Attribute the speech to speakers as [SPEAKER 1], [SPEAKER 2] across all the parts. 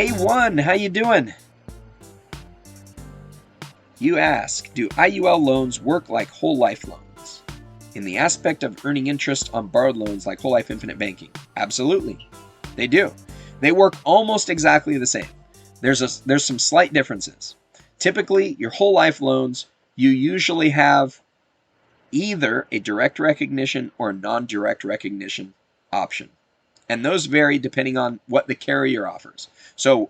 [SPEAKER 1] A1, how you doing? You ask, do IUL loans work like whole life loans in the aspect of earning interest on borrowed loans like whole life infinite banking? Absolutely, they do. They work almost exactly the same. There's some slight differences. Typically, your whole life loans, you usually have either a direct recognition or a non-direct recognition option. And those vary depending on what the carrier offers. So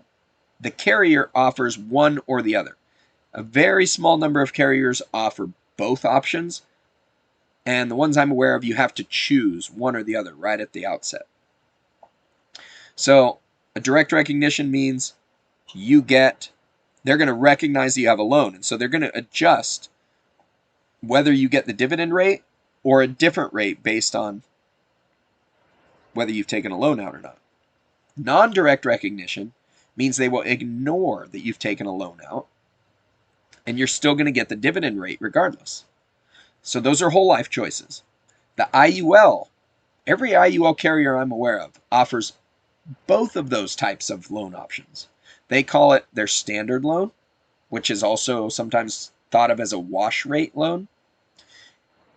[SPEAKER 1] the carrier offers one or the other. A very small number of carriers offer both options. And the ones I'm aware of, you have to choose one or the other right at the outset. So a direct recognition means they're going to recognize that you have a loan. And so they're going to adjust whether you get the dividend rate or a different rate based on whether you've taken a loan out or not. Non-direct recognition means they will ignore that you've taken a loan out, and you're still going to get the dividend rate regardless. So those are whole life choices. The IUL, every IUL carrier I'm aware of offers both of those types of loan options. They call it their standard loan, which is also sometimes thought of as a wash rate loan.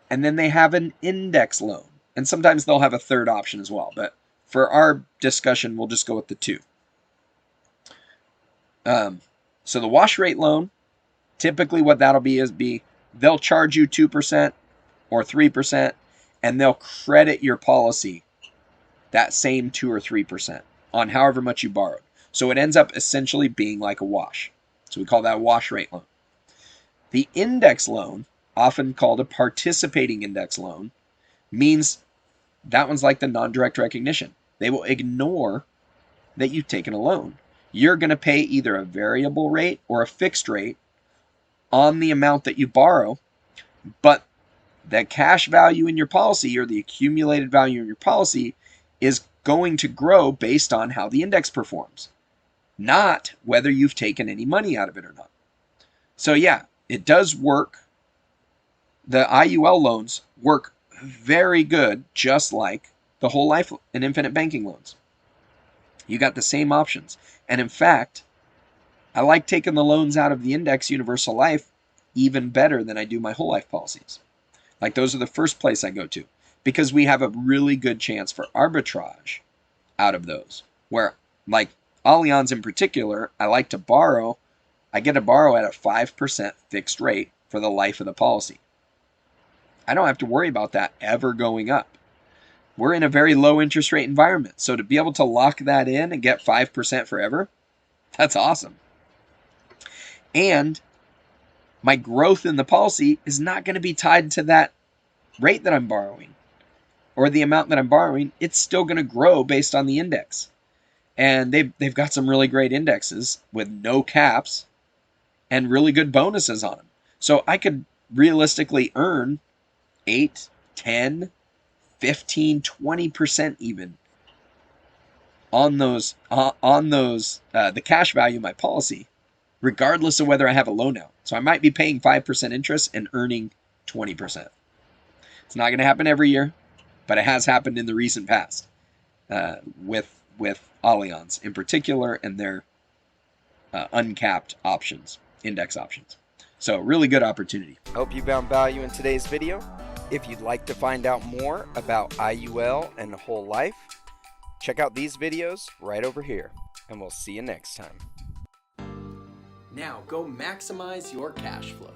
[SPEAKER 1] And then they have an index loan. And sometimes they'll have a third option as well. But for our discussion, we'll just go with the two. So the wash rate loan, typically what that'll be is they'll charge you 2% or 3%, and they'll credit your policy that same 2 or 3% on however much you borrowed. So it ends up essentially being like a wash. So we call that a wash rate loan. The index loan, often called a participating index loan, means that one's like the non-direct recognition. They will ignore that you've taken a loan. You're going to pay either a variable rate or a fixed rate on the amount that you borrow, but the cash value in your policy or the accumulated value in your policy is going to grow based on how the index performs, not whether you've taken any money out of it or not. So yeah, it does work. The IUL loans work very good, just like the whole life and infinite banking loans. You got the same options. And in fact, I like taking the loans out of the index universal life even better than I do my whole life policies. Like those are the first place I go to because we have a really good chance for arbitrage out of those. Where like Allianz in particular, I like to borrow. I get to borrow at a 5% fixed rate for the life of the policy. I don't have to worry about that ever going up. We're in a very low interest rate environment. So to be able to lock that in and get 5% forever, that's awesome. And my growth in the policy is not going to be tied to that rate that I'm borrowing or the amount that I'm borrowing. It's still going to grow based on the index. And they've got some really great indexes with no caps and really good bonuses on them. So I could realistically earn 8, 10, 15, 20% even on those the cash value of my policy, regardless of whether I have a loan out. So I might be paying 5% interest and earning 20%. It's not going to happen every year, but it has happened in the recent past with Allianz in particular and their uncapped options, index options. So really good opportunity.
[SPEAKER 2] Hope you found value in today's video. If you'd like to find out more about IUL and whole life, check out these videos right over here, and we'll see you next time.
[SPEAKER 3] Now go maximize your cash flow.